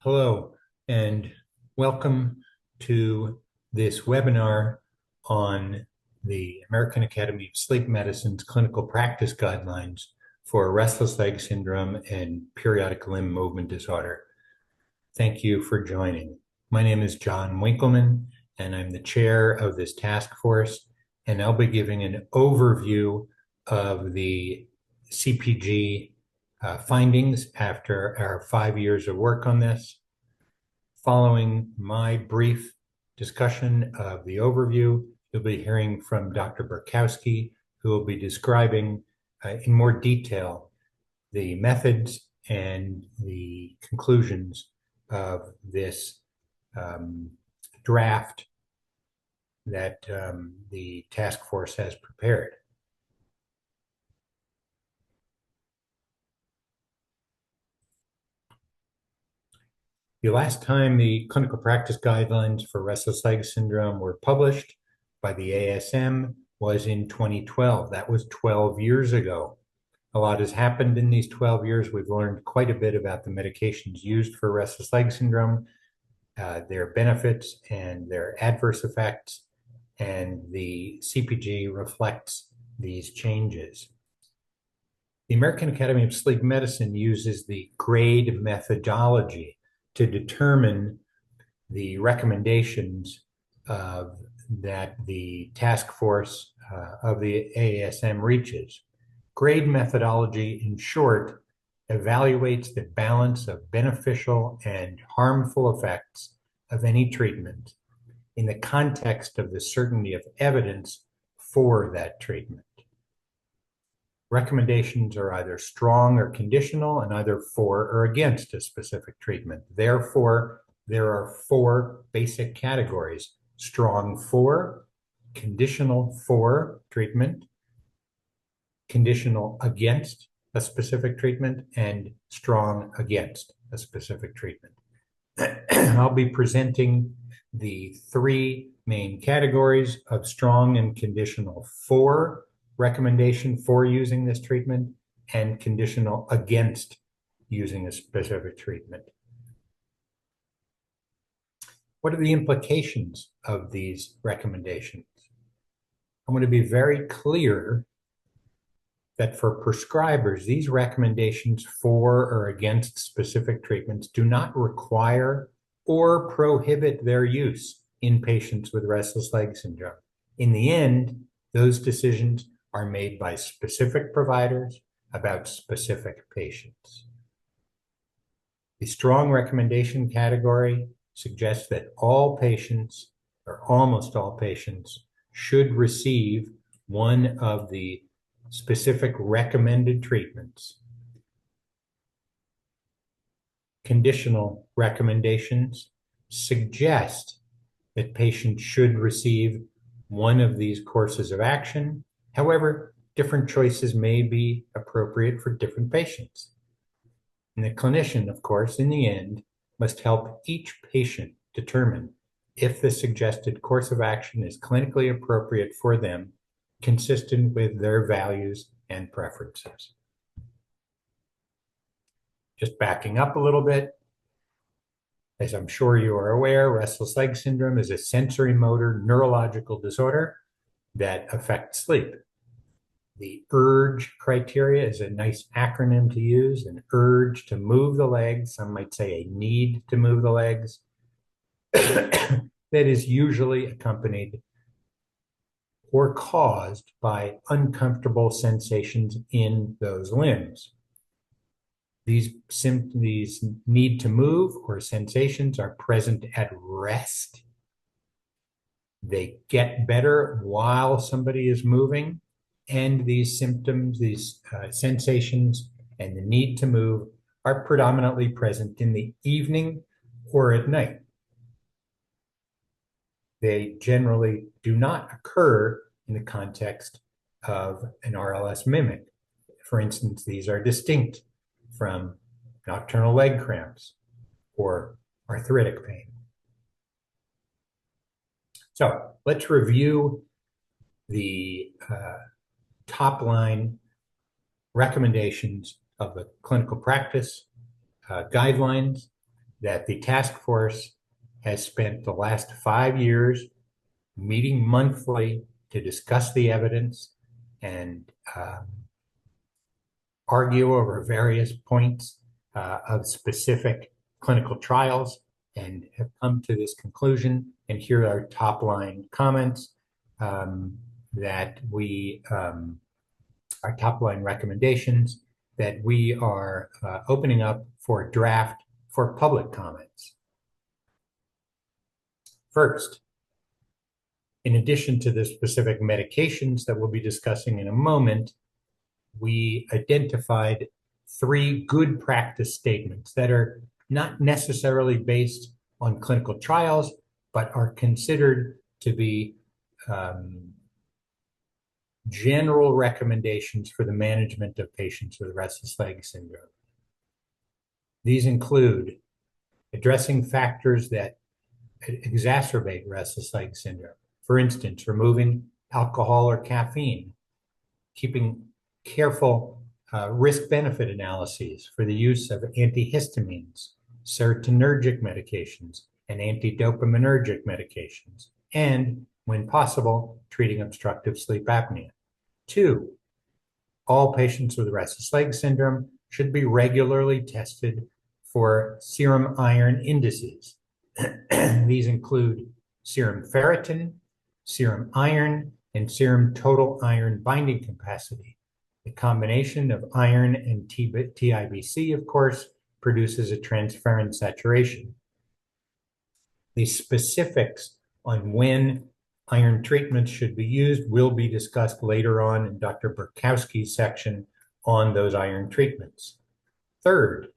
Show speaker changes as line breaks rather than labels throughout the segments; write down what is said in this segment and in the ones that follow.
Hello, and welcome to this webinar on the American Academy of Sleep Medicine's clinical practice guidelines for restless leg syndrome and periodic limb movement disorder. Thank you for joining. My name is John Winkelman, and I'm the chair of this task force, and I'll be giving an overview of the CPG findings after our 5 years of work on this. Following my brief discussion of the overview, you'll be hearing from Dr. Berkowski, who will be describing in more detail the methods and the conclusions of this draft that the task force has prepared. The last time the clinical practice guidelines for restless leg syndrome were published by the ASM was in 2012. That was 12 years ago. A lot has happened in these 12 years. We've learned quite a bit about the medications used for restless leg syndrome, their benefits and their adverse effects, and the CPG reflects these changes. The American Academy of Sleep Medicine uses the GRADE methodology to determine the recommendations that the task force of the ASM reaches. GRADE methodology, in short, evaluates the balance of beneficial and harmful effects of any treatment in the context of the certainty of evidence for that treatment. Recommendations are either strong or conditional and either for or against a specific treatment. Therefore, there are four basic categories: strong for, conditional for treatment, conditional against a specific treatment, and strong against a specific treatment. I'll be presenting the three main categories of strong and conditional for recommendation for using this treatment and conditional against using a specific treatment. What are the implications of these recommendations? I'm going to be very clear that for prescribers, these recommendations for or against specific treatments do not require or prohibit their use in patients with restless leg syndrome. In the end, those decisions are made by specific providers about specific patients. The strong recommendation category suggests that all patients, or almost all patients, should receive one of the specific recommended treatments. Conditional recommendations suggest that patients should receive one of these courses of action. However, different choices may be appropriate for different patients. And the clinician, of course, in the end, must help each patient determine if the suggested course of action is clinically appropriate for them, consistent with their values and preferences. Just backing up a little bit, as I'm sure you are aware, restless leg syndrome is a sensory motor neurological disorder that affects sleep. The URGE criteria is a nice acronym to use: an urge to move the legs, some might say a need to move the legs, that is usually accompanied or caused by uncomfortable sensations in those limbs. These need to move or sensations are present at rest. They get better while somebody is moving, and these symptoms, these sensations, and the need to move are predominantly present in the evening or at night. They generally do not occur in the context of an RLS mimic. For instance, these are distinct from nocturnal leg cramps or arthritic pain. So let's review the top line recommendations of the clinical practice guidelines that the task force has spent the last 5 years meeting monthly to discuss the evidence and argue over various points of specific clinical trials, and have come to this conclusion. And here are top line comments that we, our top line recommendations that we are opening up for draft for public comments. First, in addition to the specific medications that we'll be discussing in a moment, we identified 3 good practice statements that are not necessarily based on clinical trials, but are considered to be general recommendations for the management of patients with restless leg syndrome. These include addressing factors that exacerbate restless leg syndrome. For instance, removing alcohol or caffeine, keeping careful risk-benefit analyses for the use of antihistamines, serotonergic medications, and antidopaminergic medications, and, when possible, treating obstructive sleep apnea. 2, all patients with restless leg syndrome should be regularly tested for serum iron indices. These include serum ferritin, serum iron, and serum total iron binding capacity. The combination of iron and TIBC, of course, produces a transferrin saturation. The specifics on when iron treatments should be used will be discussed later on in Dr. Berkowski's section on those iron treatments. Third,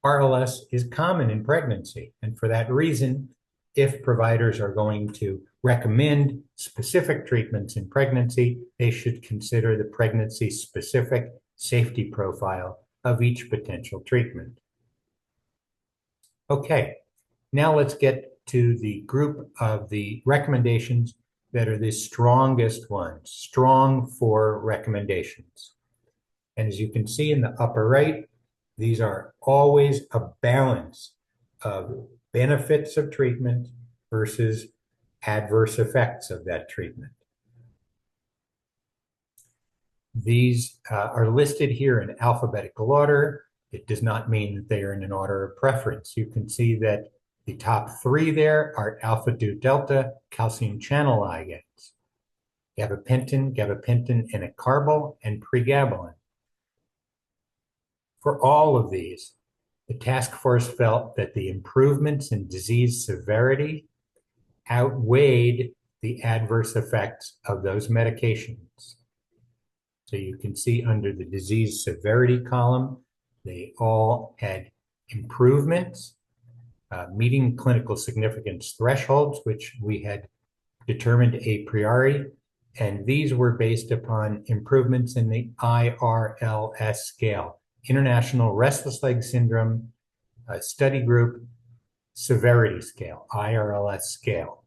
RLS is common in pregnancy, and for that reason, if providers are going to recommend specific treatments in pregnancy, they should consider the pregnancy-specific safety profile of each potential treatment. Okay, now let's get to the group of the recommendations that are the strongest ones, strong 4 recommendations. And as you can see in the upper right, these are always a balance of benefits of treatment versus adverse effects of that treatment. These are listed here in alphabetical order. It does not mean that they are in an order of preference. You can see that the top 3 there are alpha-2-delta calcium channel ligands, gabapentin, enacarbil, and pregabalin. For all of these, the task force felt that the improvements in disease severity outweighed the adverse effects of those medications. So you can see under the disease severity column, they all had improvements, meeting clinical significance thresholds, which we had determined a priori, and these were based upon improvements in the IRLS scale, International Restless Leg Syndrome Study Group Severity Scale, IRLS scale.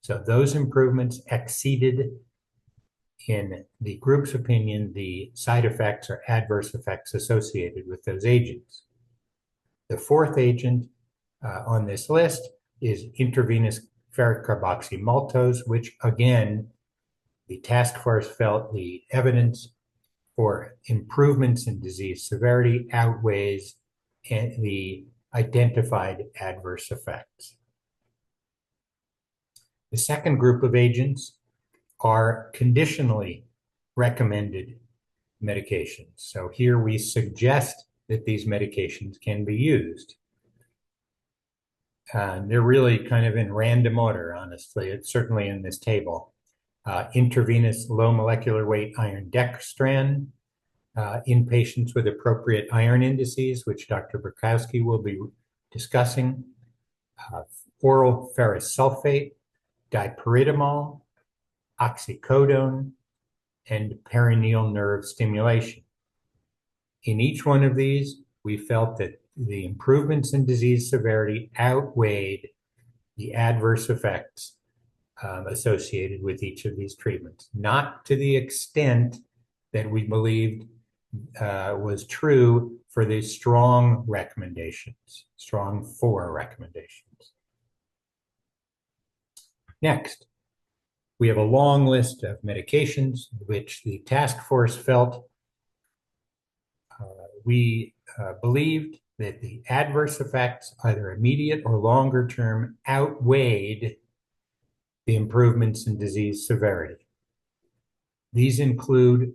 So those improvements exceeded, in the group's opinion, the side effects or adverse effects associated with those agents. The 4th agent on this list is intravenous ferric carboxymaltose, which again, the task force felt the evidence for improvements in disease severity outweighs the identified adverse effects. The second group of agents are conditionally recommended medications. So here we suggest that these medications can be used. They're really kind of in random order, honestly. It's certainly in this table. Intravenous low molecular weight iron dextran in patients with appropriate iron indices, which Dr. Berkowski will be discussing. Oral ferrous sulfate, dipyridamole, oxycodone, and peroneal nerve stimulation. In each one of these, we felt that the improvements in disease severity outweighed the adverse effects associated with each of these treatments, not to the extent that we believed was true for the strong recommendations, strong 4 recommendations. Next, we have a long list of medications which the task force felt we believed that the adverse effects, either immediate or longer term, outweighed the improvements in disease severity. These include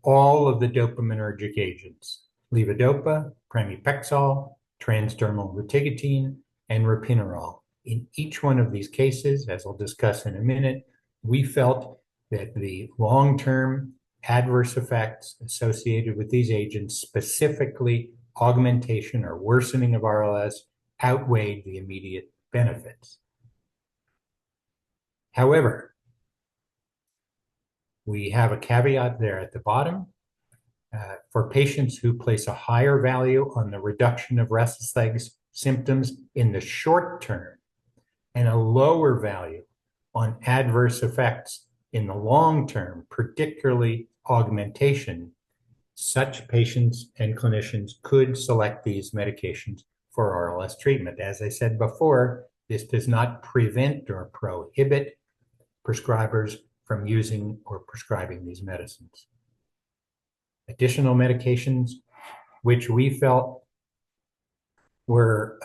all of the dopaminergic agents: levodopa, pramipexole, transdermal rotigotine, and ropinirole. In each one of these cases, as I'll discuss in a minute, we felt that the long-term adverse effects associated with these agents, specifically augmentation or worsening of RLS, outweighed the immediate benefits. However, we have a caveat there at the bottom. For patients who place a higher value on the reduction of restless legs symptoms in the short term and a lower value on adverse effects in the long term, particularly augmentation, such patients and clinicians could select these medications for RLS treatment. As I said before, this does not prevent or prohibit prescribers from using or prescribing these medicines. Additional medications which we felt were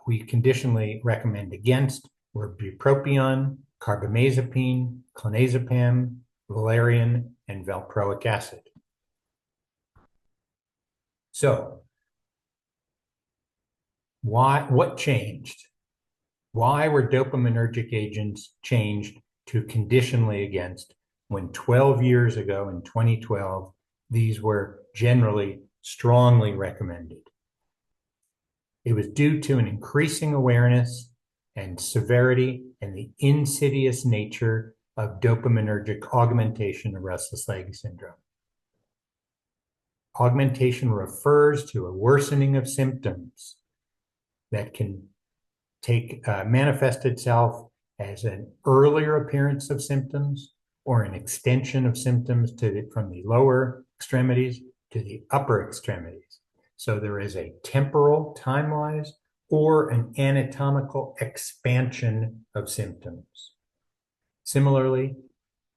we conditionally recommend against were Bupropion, carbamazepine, Clonazepam, valerian, and valproic acid. So, what changed? Why were dopaminergic agents changed to conditionally against when 12 years ago in 2012, these were generally strongly recommended? It was due to an increasing awareness and severity and the insidious nature of dopaminergic augmentation of restless leg syndrome. Augmentation refers to a worsening of symptoms that can manifest itself as an earlier appearance of symptoms or an extension of symptoms from the lower extremities to the upper extremities. So there is a temporal, time-wise, or an anatomical expansion of symptoms. Similarly,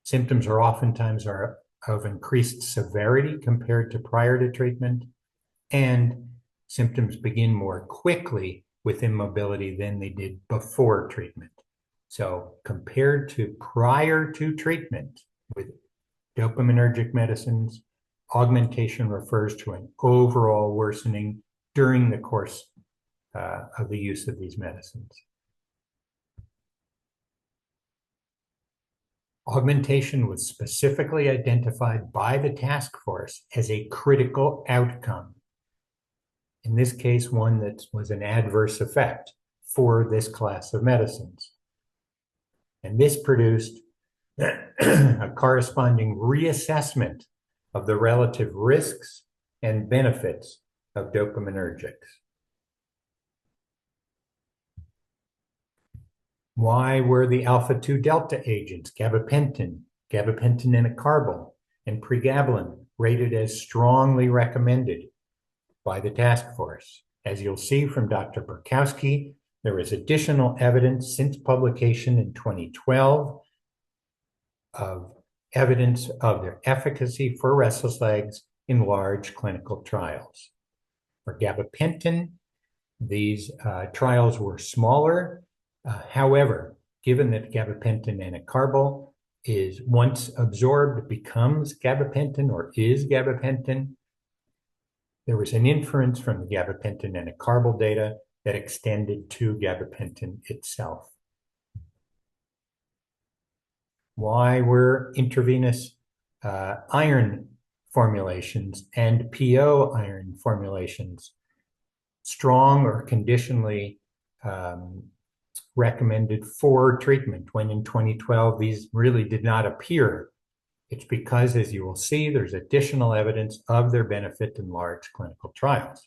symptoms are oftentimes of increased severity compared to prior to treatment, and symptoms begin more quickly with immobility than they did before treatment. So compared to prior to treatment with dopaminergic medicines, augmentation refers to an overall worsening during the course of the use of these medicines. Augmentation was specifically identified by the task force as a critical outcome. In this case, one that was an adverse effect for this class of medicines. And this produced a corresponding reassessment of the relative risks and benefits of dopaminergics. Why were the alpha-2 delta agents, gabapentin, gabapentin enacarbil, and pregabalin rated as strongly recommended by the task force? As you'll see from Dr. Berkowski, there is additional evidence since publication in 2012 of evidence of their efficacy for restless legs in large clinical trials. For gabapentin, these trials were smaller. However, given that gabapentin enacarbil is once absorbed becomes gabapentin or is gabapentin, there was an inference from the gabapentin enacarbil data that extended to gabapentin itself. Why were intravenous iron formulations and PO iron formulations strong or conditionally recommended for treatment when in 2012 these really did not appear? It's because, as you will see, there's additional evidence of their benefit in large clinical trials.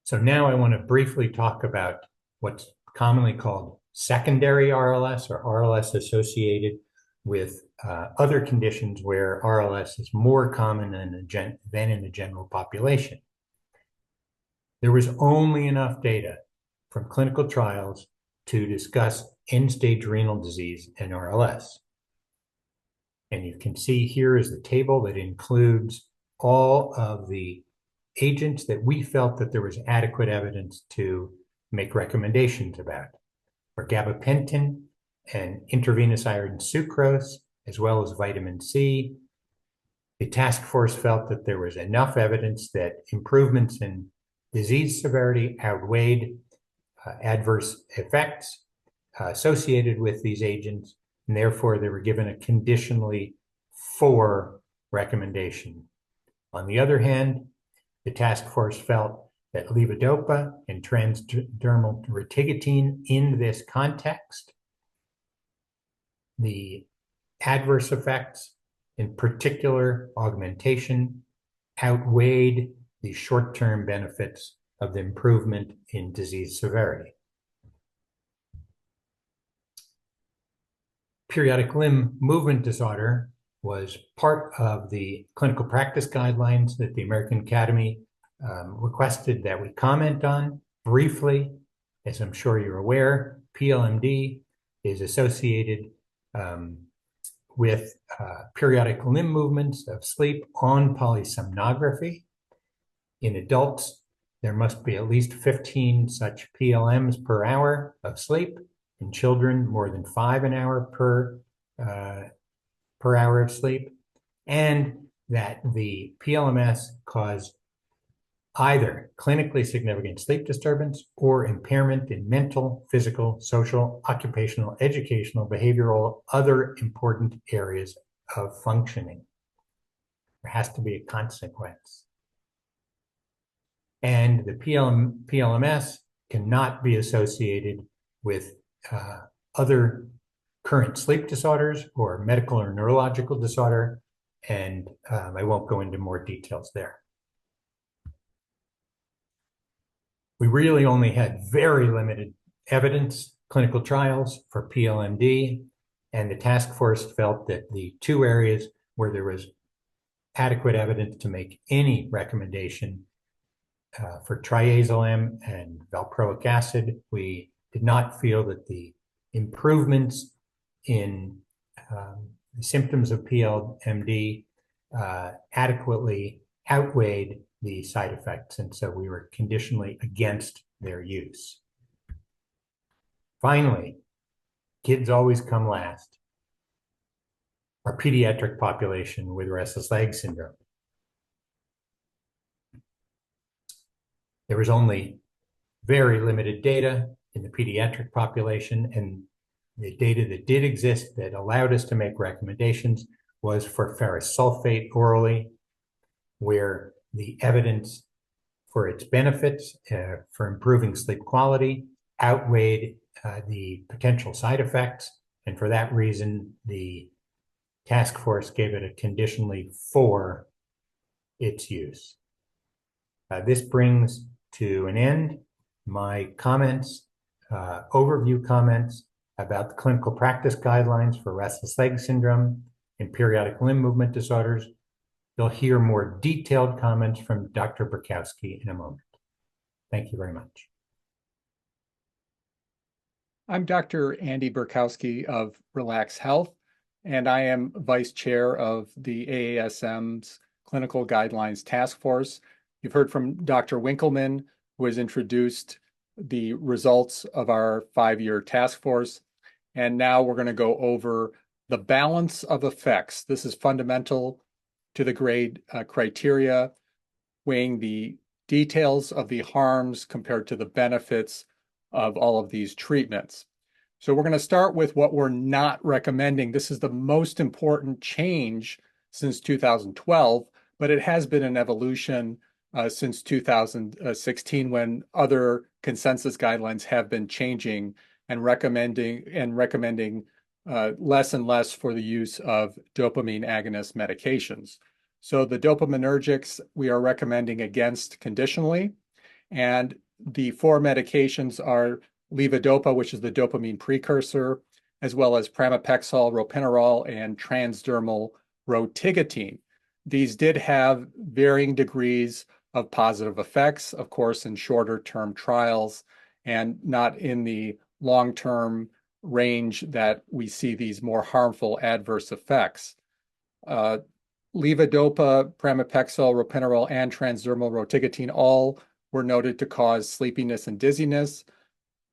So now I want to briefly talk about what's commonly called secondary RLS or RLS associated with other conditions where RLS is more common than in the general population. There was only enough data from clinical trials to discuss end-stage renal disease and RLS. And you can see here is the table that includes all of the agents that we felt that there was adequate evidence to make recommendations about. For gabapentin and intravenous iron sucrose, as well as vitamin C, the task force felt that there was enough evidence that improvements in disease severity outweighed adverse effects associated with these agents, and therefore they were given a conditionally for recommendation. On the other hand, the task force felt that levodopa and transdermal retigotine in this context, the adverse effects, in particular augmentation, outweighed the short-term benefits of the improvement in disease severity. Periodic limb movement disorder was part of the clinical practice guidelines that the American Academy requested that we comment on briefly. As I'm sure you're aware, PLMD is associated with periodic limb movements of sleep on polysomnography. In adults, there must be at least 15 such PLMs per hour of sleep. In children, more than 5 an hour per hour of sleep, and that the PLMS cause either clinically significant sleep disturbance or impairment in mental, physical, social, occupational, educational, behavioral, other important areas of functioning. There has to be a consequence. And the PLMS cannot be associated with other current sleep disorders or medical or neurological disorder, and I won't go into more details there. We really only had very limited evidence, clinical trials for PLMD, and the task force felt that the two areas where there was adequate evidence to make any recommendation for triazolam and valproic acid, we did not feel that the improvements in the symptoms of PLMD adequately outweighed the side effects, and so we were conditionally against their use. Finally, kids always come last. Our pediatric population with restless leg syndrome. There was only very limited data in the pediatric population, and the data that did exist that allowed us to make recommendations was for ferrous sulfate orally, where the evidence for its benefits for improving sleep quality outweighed the potential side effects, and for that reason, the task force gave it a conditionally for its use. This brings to an end my comments, overview comments about the clinical practice guidelines for restless leg syndrome and periodic limb movement disorders. You'll hear more detailed comments from Dr. Berkowski in a moment. Thank you very much.
I'm Dr. Andy Berkowski of Relax Health, and I am Vice Chair of the AASM's Clinical Guidelines Task Force. You've heard from Dr. Winkelman, who has introduced the results of our 5-year task force. And now we're going to go over the balance of effects. This is fundamental to the grade criteria, weighing the details of the harms compared to the benefits of all of these treatments. So we're going to start with what we're not recommending. This is the most important change since 2012, but it has been an evolution since 2016, when other consensus guidelines have been changing and recommending less and less for the use of dopamine agonist medications. So the dopaminergics we are recommending against conditionally, and the 4 medications are levodopa, which is the dopamine precursor, as well as pramipexole, ropinirole, and transdermal rotigotine. These did have varying degrees of positive effects, of course, in shorter term trials and not in the long-term range that we see these more harmful adverse effects. Levodopa, pramipexole, ropinirole, and transdermal rotigotine all were noted to cause sleepiness and dizziness.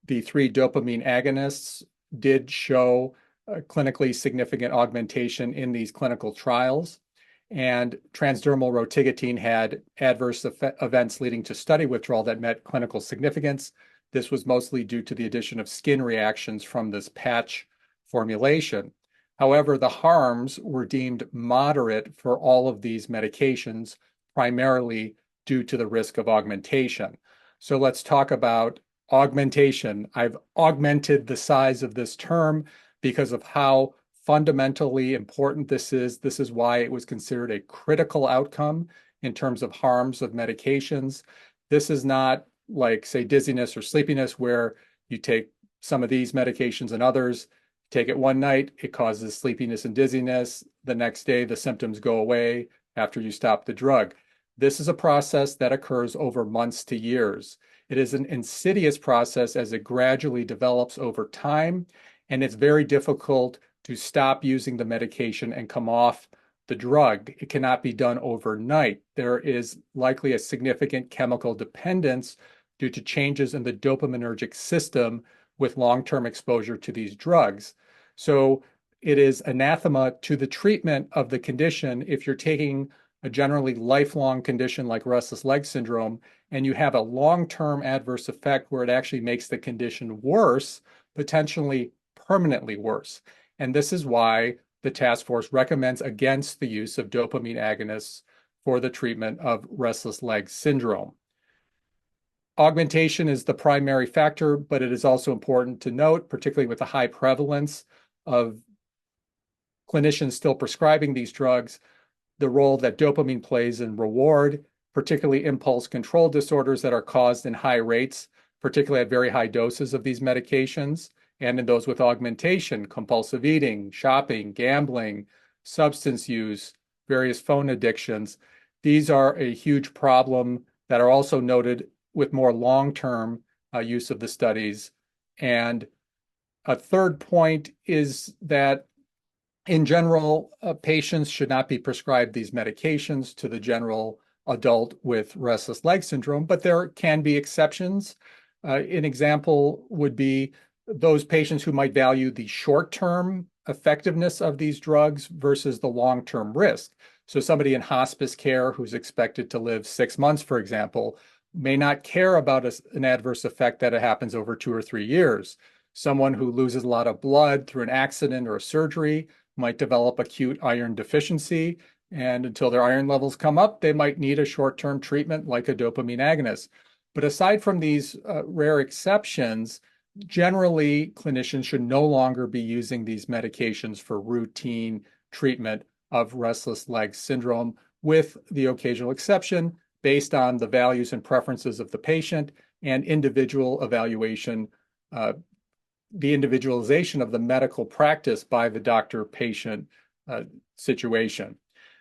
The 3 dopamine agonists did show clinically significant augmentation in these clinical trials. And transdermal rotigotine had adverse events leading to study withdrawal that met clinical significance. This was mostly due to the addition of skin reactions from this patch formulation. However, the harms were deemed moderate for all of these medications, primarily due to the risk of augmentation. So let's talk about augmentation. I've augmented the size of this term because of how fundamentally important this is. This is why it was considered a critical outcome in terms of harms of medications. This is not like, say, dizziness or sleepiness, where you take some of these medications and others, take it one night, it causes sleepiness and dizziness. The next day, the symptoms go away after you stop the drug. This is a process that occurs over months to years. It is an insidious process as it gradually develops over time, and it's very difficult to stop using the medication and come off the drug. It cannot be done overnight. There is likely a significant chemical dependence due to changes in the dopaminergic system with long-term exposure to these drugs. So it is anathema to the treatment of the condition if you're taking a generally lifelong condition like restless leg syndrome and you have a long-term adverse effect where it actually makes the condition worse, potentially permanently worse. And this is why the task force recommends against the use of dopamine agonists for the treatment of restless leg syndrome. Augmentation is the primary factor, but it is also important to note, particularly with the high prevalence of clinicians still prescribing these drugs, the role that dopamine plays in reward, particularly impulse control disorders that are caused in high rates, particularly at very high doses of these medications, and in those with augmentation, compulsive eating, shopping, gambling, substance use, various phone addictions. These are a huge problem that are also noted with more long-term use of the studies. And a third point is that in general, patients should not be prescribed these medications to the general adult with restless leg syndrome, but there can be exceptions. An example would be those patients who might value the short-term effectiveness of these drugs versus the long-term risk. So somebody in hospice care who's expected to live 6 months, for example, may not care about an adverse effect that happens over 2 or 3 years. Someone who loses a lot of blood through an accident or a surgery might develop acute iron deficiency, and until their iron levels come up, they might need a short-term treatment like a dopamine agonist. But aside from these rare exceptions, generally, clinicians should no longer be using these medications for routine treatment of restless leg syndrome, with the occasional exception based on the values and preferences of the patient and individual evaluation, the individualization of the medical practice by the doctor-patient situation.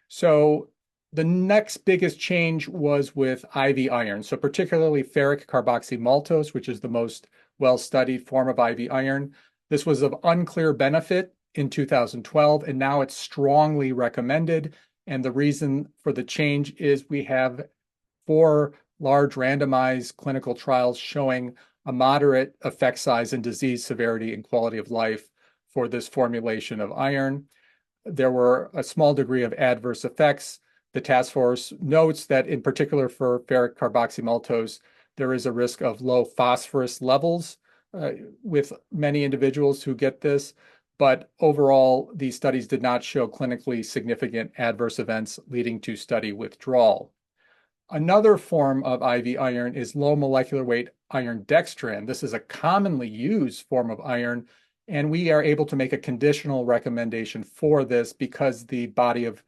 So the next biggest change was with IV iron, so particularly ferric carboxymaltose, which is the most well-studied form of IV iron. This was of unclear benefit in 2012, and now it's strongly recommended. And the reason for the change is we have 4 large randomized clinical trials showing a moderate effect size in disease severity and quality of life for this formulation of iron. There were a small degree of adverse effects. The task force notes that in particular for ferric carboxymaltose, there is a risk of low phosphorus levels with many individuals who get this, but overall, these studies did not show clinically significant adverse events leading to study withdrawal. Another form of IV iron is low molecular weight iron dextran. This is a commonly used form of iron, and we are able to make a conditional recommendation for this because the body of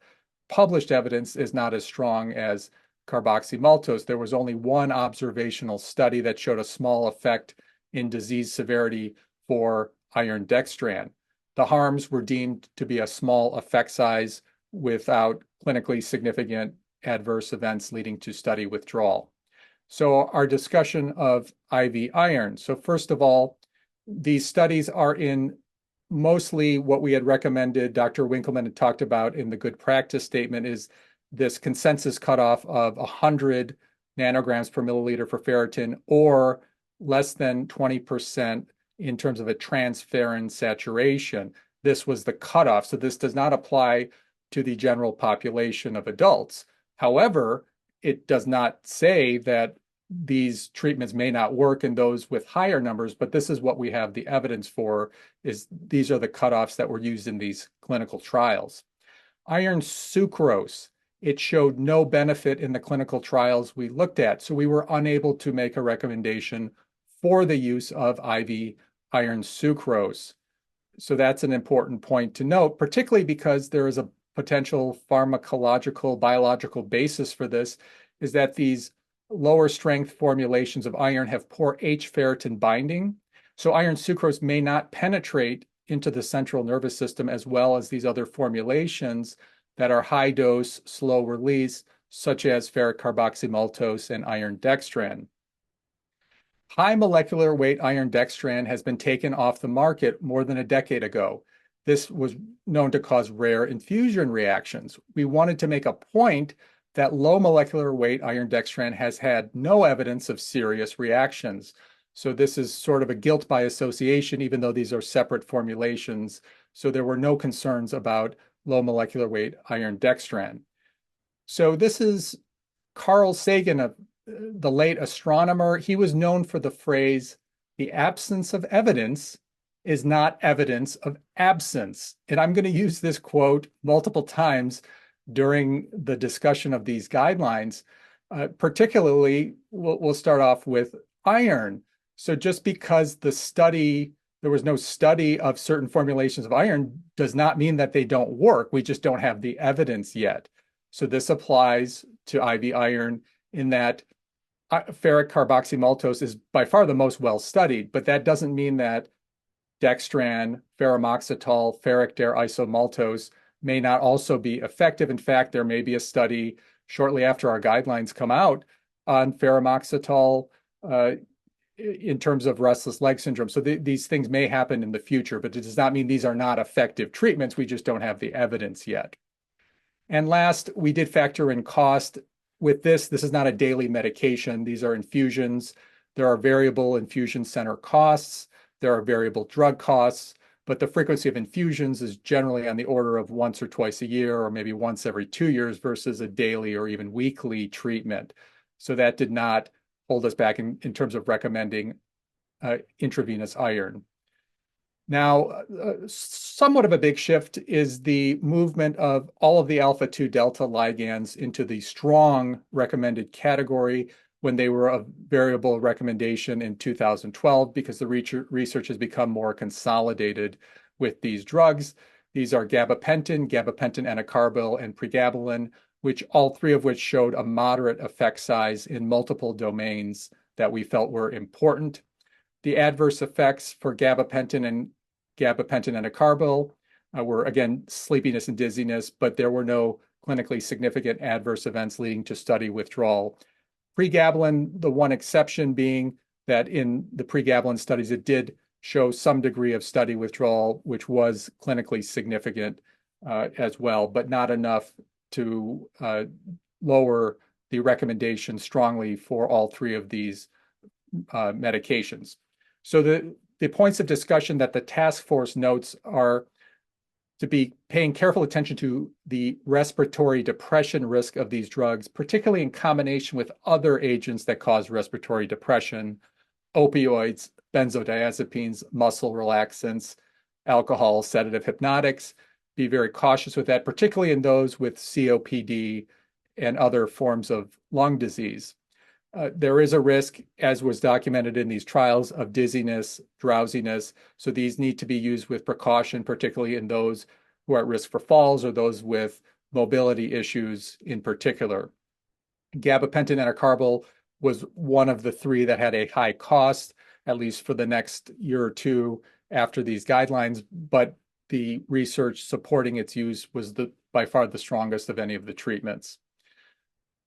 published evidence is not as strong as carboxymaltose. There was only one observational study that showed a small effect in disease severity for iron dextran. The harms were deemed to be a small effect size without clinically significant adverse events leading to study withdrawal. So our discussion of IV iron. So first of all, these studies are in mostly what we had recommended, Dr. Winkelman had talked about in the good practice statement, is this consensus cutoff of 100 nanograms per milliliter for ferritin or less than 20% in terms of a transferrin saturation. This was the cutoff. So this does not apply to the general population of adults. However, it does not say that these treatments may not work in those with higher numbers, but this is what we have the evidence for, is these are the cutoffs that were used in these clinical trials. Iron sucrose, it showed no benefit in the clinical trials we looked at, so we were unable to make a recommendation for the use of IV iron sucrose. So that's an important point to note, particularly because there is a potential pharmacological, biological basis for this, is that these lower strength formulations of iron have poor H-ferritin binding. So iron sucrose may not penetrate into the central nervous system as well as these other formulations that are high dose, slow release, such as ferric carboxymaltose and iron dextran. High molecular weight iron dextran has been taken off the market more than a decade ago. This was known to cause rare infusion reactions. We wanted to make a point that low molecular weight iron dextran has had no evidence of serious reactions. So this is sort of a guilt by association, even though these are separate formulations. So there were no concerns about low molecular weight iron dextran. So this is Carl Sagan, the late astronomer. He was known for the phrase, "The absence of evidence is not evidence of absence." And I'm going to use this quote multiple times during the discussion of these guidelines. Particularly, we'll start off with iron. So just because there was no study of certain formulations of iron does not mean that they don't work. We just don't have the evidence yet. So this applies to IV iron in that ferric carboxymaltose is by far the most well-studied, but that doesn't mean that dextran, ferromoxetol, ferric isommaltose may not also be effective. In fact, there may be a study shortly after our guidelines come out on ferromoxetol in terms of restless leg syndrome. So these things may happen in the future, but it does not mean these are not effective treatments. We just don't have the evidence yet. And last, we did factor in cost. With this is not a daily medication. These are infusions. There are variable infusion center costs. There are variable drug costs, but the frequency of infusions is generally on the order of once or twice a year, or maybe once every 2 years versus a daily or even weekly treatment. So that did not hold us back in terms of recommending intravenous iron. Now, somewhat of a big shift is the movement of all of the alpha-2 delta ligands into the strong recommended category when they were a variable recommendation in 2012, because the research has become more consolidated with these drugs. These are gabapentin, enacarbil, and pregabalin, which all three of which showed a moderate effect size in multiple domains that we felt were important. The adverse effects for gabapentin and enacarbil were, again, sleepiness and dizziness, but there were no clinically significant adverse events leading to study withdrawal. Pregabalin, the one exception being that in the pregabalin studies, it did show some degree of study withdrawal, which was clinically significant as well, but not enough to lower the recommendation strongly for all three of these medications. So the points of discussion that the task force notes are to be paying careful attention to the respiratory depression risk of these drugs, particularly in combination with other agents that cause respiratory depression, opioids, benzodiazepines, muscle relaxants, alcohol, sedative hypnotics. Be very cautious with that, particularly in those with COPD and other forms of lung disease. There is a risk, as was documented in these trials, of dizziness, drowsiness. So these need to be used with precaution, particularly in those who are at risk for falls or those with mobility issues in particular. Gabapentin enacarbil was one of the three that had a high cost, at least for the next year or two after these guidelines, but the research supporting its use was by far the strongest of any of the treatments.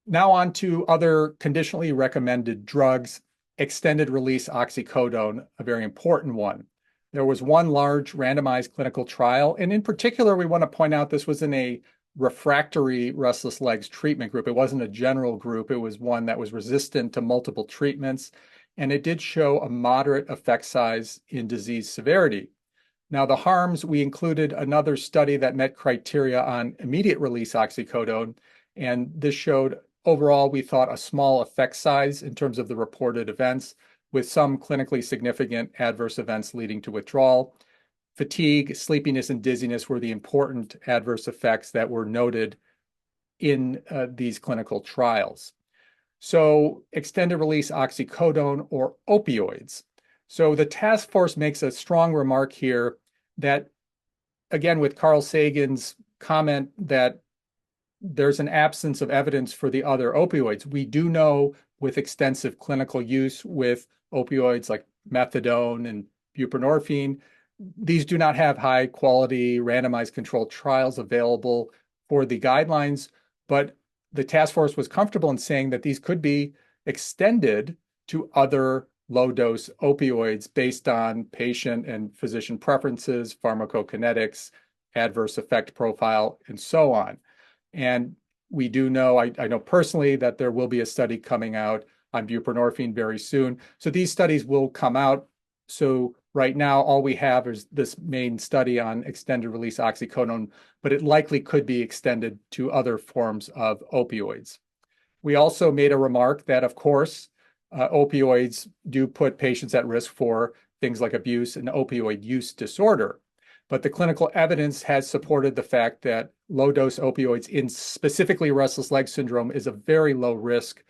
Now on to other conditionally recommended drugs. Extended release oxycodone, a very important one. There was one large randomized clinical trial, and in particular, we want to point out this was in a refractory restless legs treatment group. It wasn't a general group. It was one that was resistant to multiple treatments, and it did show a moderate effect size in disease severity. Now, the harms, we included another study that met criteria on immediate release oxycodone, and this showed overall, we thought a small effect size in terms of the reported events, with some clinically significant adverse events leading to withdrawal. Fatigue, sleepiness, and dizziness were the important adverse effects that were noted in these clinical trials. So, extended release oxycodone or opioids. So, the task force makes a strong remark here that, again, with Carl Sagan's comment that there's an absence of evidence for the other opioids. We do know with extensive clinical use with opioids like methadone and buprenorphine, these do not have high quality randomized controlled trials available for the guidelines, but the task force was comfortable in saying that these could be extended to other low dose opioids based on patient and physician preferences, pharmacokinetics, adverse effect profile, and so on. And we do know, I know personally that there will be a study coming out on buprenorphine very soon. So these studies will come out. So right now, all we have is this main study on extended release oxycodone, but it likely could be extended to other forms of opioids. We also made a remark that, of course, opioids do put patients at risk for things like abuse and opioid use disorder. But the clinical evidence has supported the fact that low-dose opioids in specifically restless leg syndrome is a very low risk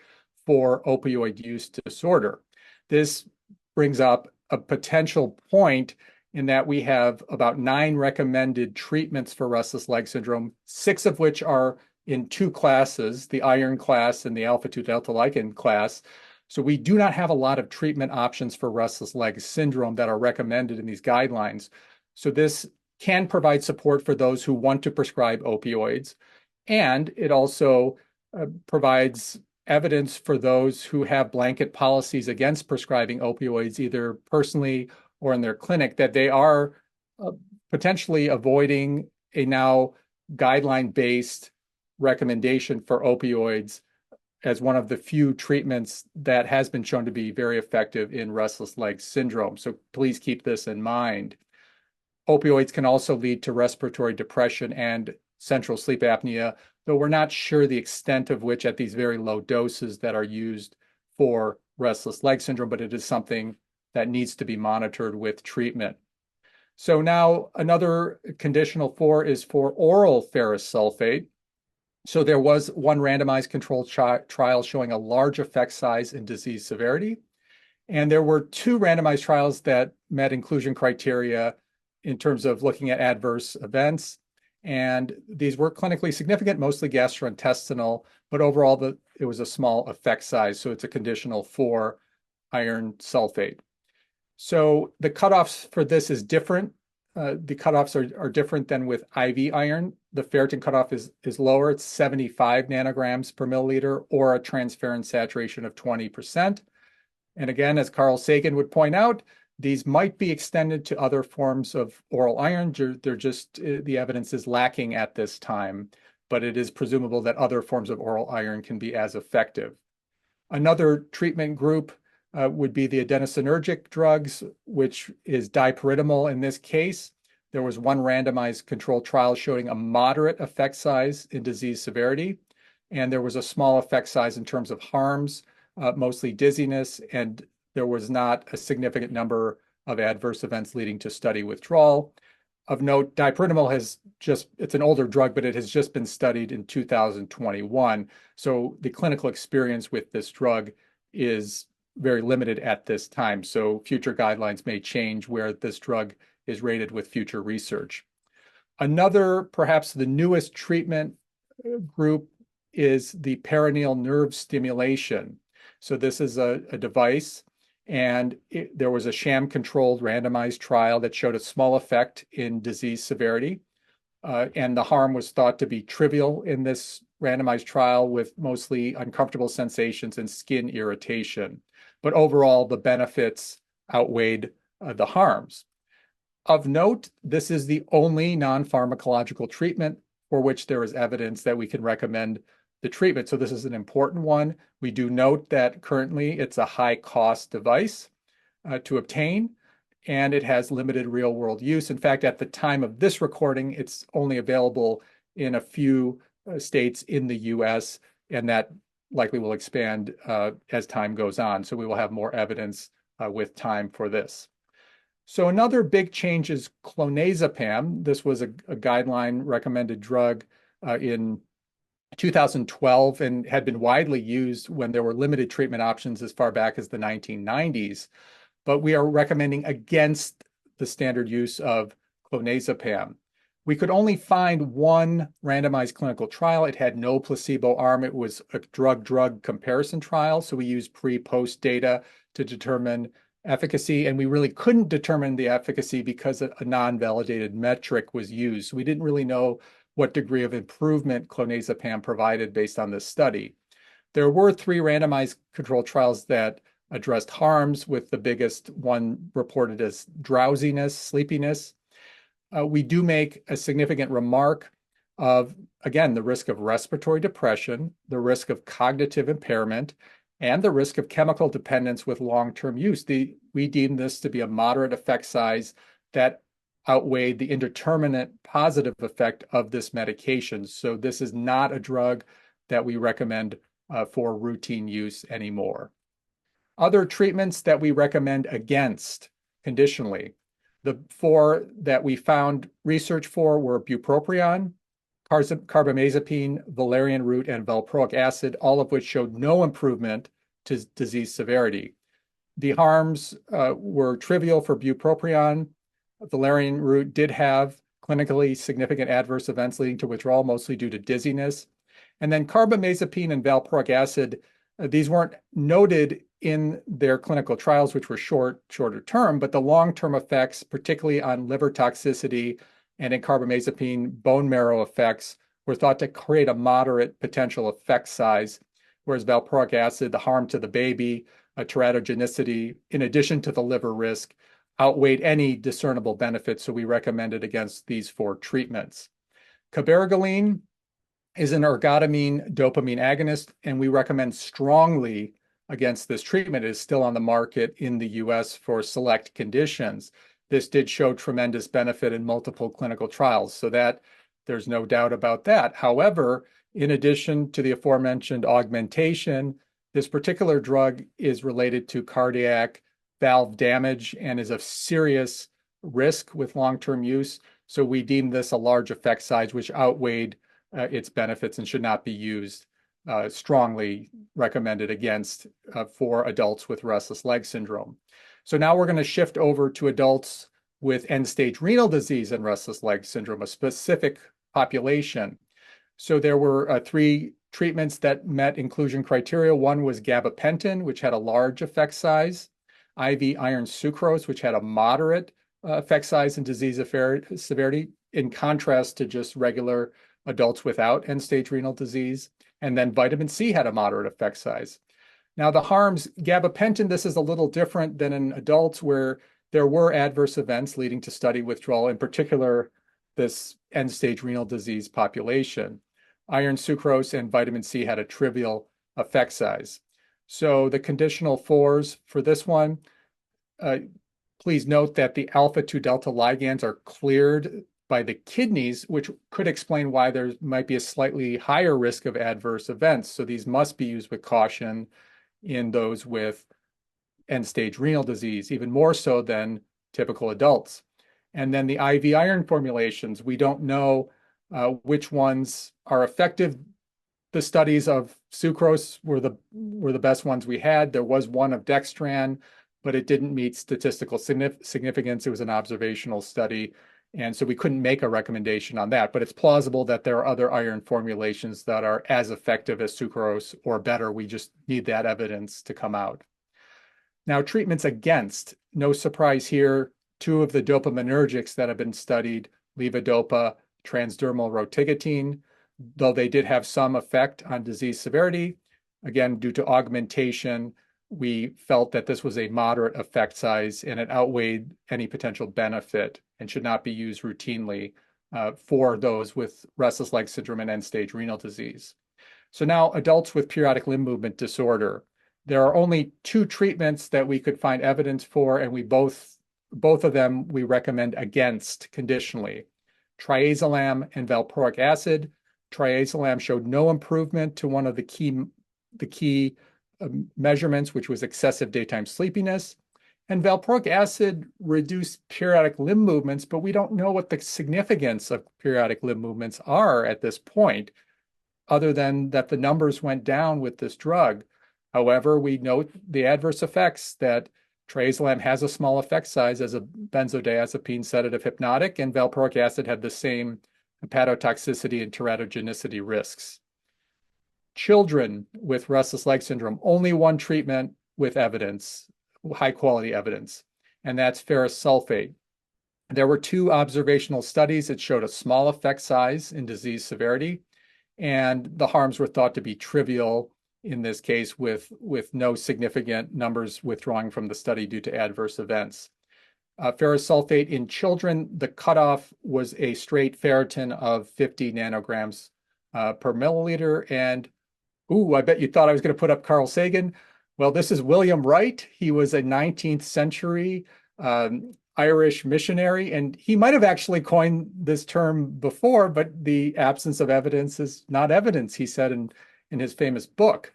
for opioid use disorder. This brings up a potential point in that we have about 9 recommended treatments for restless leg syndrome, 6 of which are in 2 classes, the iron class and the alpha-2 delta ligand class. So we do not have a lot of treatment options for restless leg syndrome that are recommended in these guidelines. So this can provide support for those who want to prescribe opioids. And it also provides evidence for those who have blanket policies against prescribing opioids, either personally or in their clinic, that they are potentially avoiding a now guideline-based recommendation for opioids as one of the few treatments that has been shown to be very effective in restless leg syndrome. So please keep this in mind. Opioids can also lead to respiratory depression and central sleep apnea, though we're not sure the extent of which at these very low doses that are used for restless leg syndrome, but it is something that needs to be monitored with treatment. So now another conditional 4 is for oral ferrous sulfate. So there was one randomized controlled trial showing a large effect size in disease severity. And there were 2 randomized trials that met inclusion criteria in terms of looking at adverse events. And these were clinically significant, mostly gastrointestinal, but overall it was a small effect size. So it's a conditional 4 iron sulfate. So the cutoffs for this is different. The cutoffs are different than with IV iron. The ferritin cutoff is lower. It's 75 nanograms per milliliter or a transferrin saturation of 20%. And again, as Carl Sagan would point out, these might be extended to other forms of oral iron. They're just, the evidence is lacking at this time, but it is presumable that other forms of oral iron can be as effective. Another treatment group would be the adenosinergic drugs, which is dipyridamole in this case. There was one randomized controlled trial showing a moderate effect size in disease severity, and there was a small effect size in terms of harms, mostly dizziness, and there was not a significant number of adverse events leading to study withdrawal. Of note, dipyridamole it's an older drug, but it has just been studied in 2021. So the clinical experience with this drug is very limited at this time. So future guidelines may change where this drug is rated with future research. Another, perhaps the newest treatment group is the peroneal nerve stimulation. So this is a device, And there was a sham-controlled randomized trial that showed a small effect in disease severity. And the harm was thought to be trivial in this randomized trial with mostly uncomfortable sensations and skin irritation. But overall, the benefits outweighed the harms. Of note, this is the only non-pharmacological treatment for which there is evidence that we can recommend the treatment. So this is an important one. We do note that currently it's a high-cost device to obtain, and it has limited real-world use. In fact, at the time of this recording, it's only available in a few states in the US, and that likely will expand as time goes on. So we will have more evidence with time for this. So another big change is clonazepam. This was a guideline recommended drug in 2012 and had been widely used when there were limited treatment options as far back as the 1990s. But we are recommending against the standard use of clonazepam. We could only find one randomized clinical trial. It had no placebo arm. It was a drug-drug comparison trial. So we used pre-post data to determine efficacy, and we really couldn't determine the efficacy because a non-validated metric was used. So we didn't really know what degree of improvement clonazepam provided based on this study. There were 3 randomized controlled trials that addressed harms, with the biggest one reported as drowsiness, sleepiness. We do make a significant remark of, again, the risk of respiratory depression, the risk of cognitive impairment, and the risk of chemical dependence with long-term use. We deem this to be a moderate effect size that outweighed the indeterminate positive effect of this medication. So this is not a drug that we recommend for routine use anymore. Other treatments that we recommend against conditionally. The 4 that we found research for were bupropion, carbamazepine, valerian root, and valproic acid, all of which showed no improvement to disease severity. The harms were trivial for bupropion. Valerian root did have clinically significant adverse events leading to withdrawal, mostly due to dizziness. And then carbamazepine and valproic acid, these weren't noted in their clinical trials, which were shorter term, but the long-term effects, particularly on liver toxicity and in carbamazepine bone marrow effects, were thought to create a moderate potential effect size, whereas valproic acid, the harm to the baby, teratogenicity, in addition to the liver risk, outweighed any discernible benefits, so we recommended against these 4 treatments. Cabergoline is an ergotamine dopamine agonist, and we recommend strongly against this treatment. It is still on the market in the US for select conditions. This did show tremendous benefit in multiple clinical trials, so that there's no doubt about that. However, in addition to the aforementioned augmentation, this particular drug is related to cardiac valve damage and is of serious risk with long-term use. So we deem this a large effect size, which outweighed its benefits and should not be used. Strongly recommended against for adults with restless leg syndrome. So now we're going to shift over to adults with end-stage renal disease and restless leg syndrome, a specific population. So there were 3 treatments that met inclusion criteria. One was gabapentin, which had a large effect size, IV iron sucrose, which had a moderate effect size and disease severity, in contrast to just regular adults without end-stage renal disease. And then vitamin C had a moderate effect size. Now the harms, gabapentin, this is a little different than in adults, where there were adverse events leading to study withdrawal, in particular this end-stage renal disease population. Iron sucrose and vitamin C had a trivial effect size. So the conditional 4s for this one, please note that the alpha-2 delta ligands are cleared by the kidneys, which could explain why there might be a slightly higher risk of adverse events. So these must be used with caution in those with end-stage renal disease, even more so than typical adults. And then the IV iron formulations, we don't know which ones are effective. The studies of sucrose were the best ones we had. There was one of dextran, but it didn't meet statistical significance. It was an observational study. And so we couldn't make a recommendation on that, but it's plausible that there are other iron formulations that are as effective as sucrose or better. We just need that evidence to come out. Now, treatments against, no surprise here, two of the dopaminergics that have been studied, levodopa, transdermal rotigotine, though they did have some effect on disease severity. Again, due to augmentation, we felt that this was a moderate effect size and it outweighed any potential benefit and should not be used routinely for those with restless leg syndrome and end-stage renal disease. So now adults with periodic limb movement disorder. There are only two treatments that we could find evidence for, and we both of them we recommend against conditionally. Triazolam and valproic acid. Triazolam showed no improvement to one of the key measurements, which was excessive daytime sleepiness. And valproic acid reduced periodic limb movements, but we don't know what the significance of periodic limb movements are at this point, other than that the numbers went down with this drug. However, we note the adverse effects that triazolam has a small effect size as a benzodiazepine sedative hypnotic, and valproic acid had the same hepatotoxicity and teratogenicity risks. Children with restless leg syndrome, only one treatment with evidence, high quality evidence, and that's ferrous sulfate. There were two observational studies that showed a small effect size in disease severity, and the harms were thought to be trivial in this case, with no significant numbers withdrawing from the study due to adverse events. Ferrous sulfate in children, the cutoff was a straight ferritin of 50 nanograms per milliliter. And, I bet you thought I was going to put up Carl Sagan. Well, this is William Wright. He was a 19th century Irish missionary, and he might have actually coined this term before, but the absence of evidence is not evidence, he said in his famous book.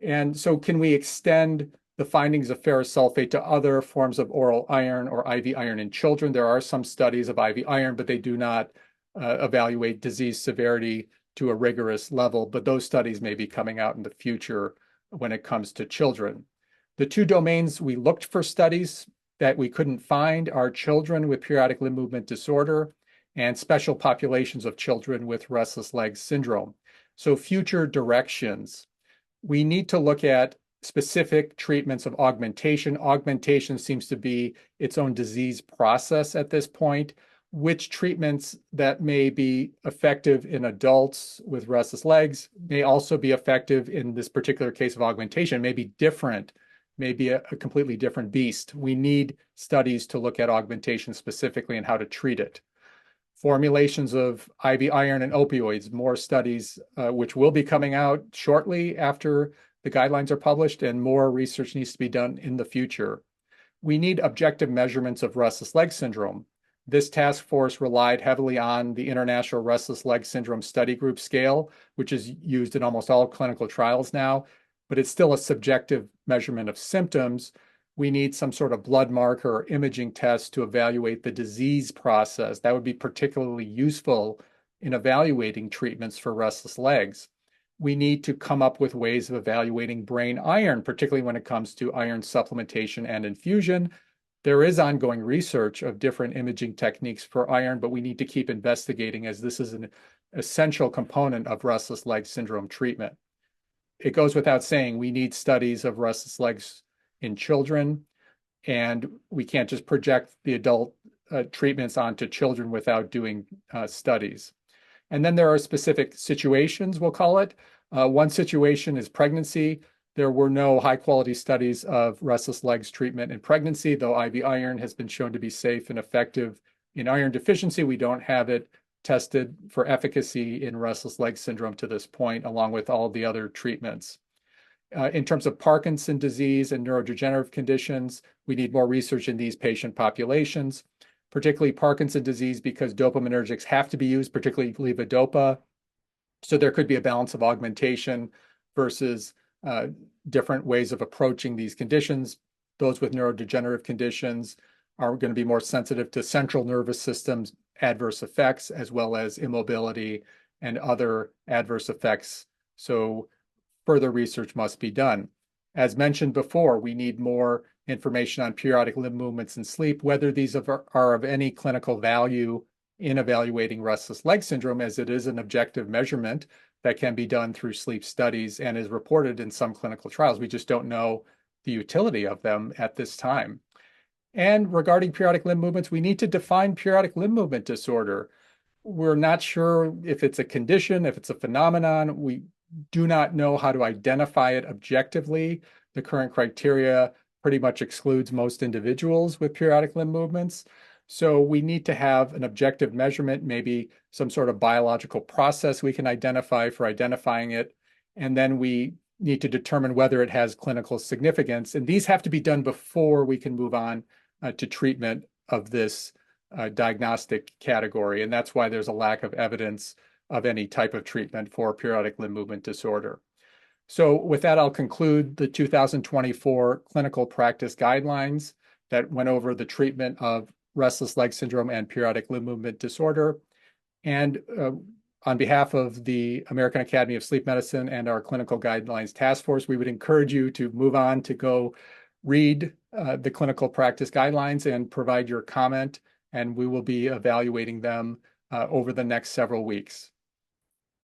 And so can we extend the findings of ferrous sulfate to other forms of oral iron or IV iron in children? There are some studies of IV iron, but they do not evaluate disease severity to a rigorous level, but those studies may be coming out in the future when it comes to children. The two domains we looked for studies that we couldn't find are children with periodic limb movement disorder and special populations of children with restless leg syndrome. So future directions, we need to look at specific treatments of augmentation. Augmentation seems to be its own disease process at this point. Which treatments that may be effective in adults with restless legs may also be effective in this particular case of augmentation, may be different, may be a completely different beast. We need studies to look at augmentation specifically and how to treat it. Formulations of IV iron and opioids, more studies which will be coming out shortly after the guidelines are published, and more research needs to be done in the future. We need objective measurements of restless leg syndrome. This task force relied heavily on the International Restless Leg Syndrome Study Group scale, which is used in almost all clinical trials now, but it's still a subjective measurement of symptoms. We need some sort of blood marker or imaging test to evaluate the disease process. That would be particularly useful in evaluating treatments for restless legs. We need to come up with ways of evaluating brain iron, particularly when it comes to iron supplementation and infusion. There is ongoing research of different imaging techniques for iron, but we need to keep investigating as this is an essential component of restless leg syndrome treatment. It goes without saying, we need studies of restless legs in children, and we can't just project the adult treatments onto children without doing studies. And then there are specific situations, we'll call it. One situation is pregnancy. There were no high-quality studies of restless legs treatment in pregnancy, though IV iron has been shown to be safe and effective in iron deficiency. We don't have it tested for efficacy in restless leg syndrome to this point, along with all the other treatments. In terms of Parkinson's disease and neurodegenerative conditions, we need more research in these patient populations, particularly Parkinson's disease, because dopaminergics have to be used, particularly levodopa. So there could be a balance of augmentation versus different ways of approaching these conditions. Those with neurodegenerative conditions are going to be more sensitive to central nervous system's adverse effects, as well as immobility and other adverse effects. So further research must be done. As mentioned before, we need more information on periodic limb movements and sleep, whether these are of any clinical value in evaluating restless leg syndrome, as it is an objective measurement that can be done through sleep studies and is reported in some clinical trials. We just don't know the utility of them at this time. And regarding periodic limb movements, we need to define periodic limb movement disorder. We're not sure if it's a condition, if it's a phenomenon. We do not know how to identify it objectively. The current criteria pretty much excludes most individuals with periodic limb movements. So we need to have an objective measurement, maybe some sort of biological process we can identify for identifying it. And then we need to determine whether it has clinical significance. And these have to be done before we can move on to treatment of this diagnostic category. And that's why there's a lack of evidence of any type of treatment for periodic limb movement disorder. So with that, I'll conclude the 2024 clinical practice guidelines that went over the treatment of restless leg syndrome and periodic limb movement disorder. And on behalf of the American Academy of Sleep Medicine and our clinical guidelines task force, we would encourage you to move on to go read the clinical practice guidelines and provide your comment, and we will be evaluating them over the next several weeks.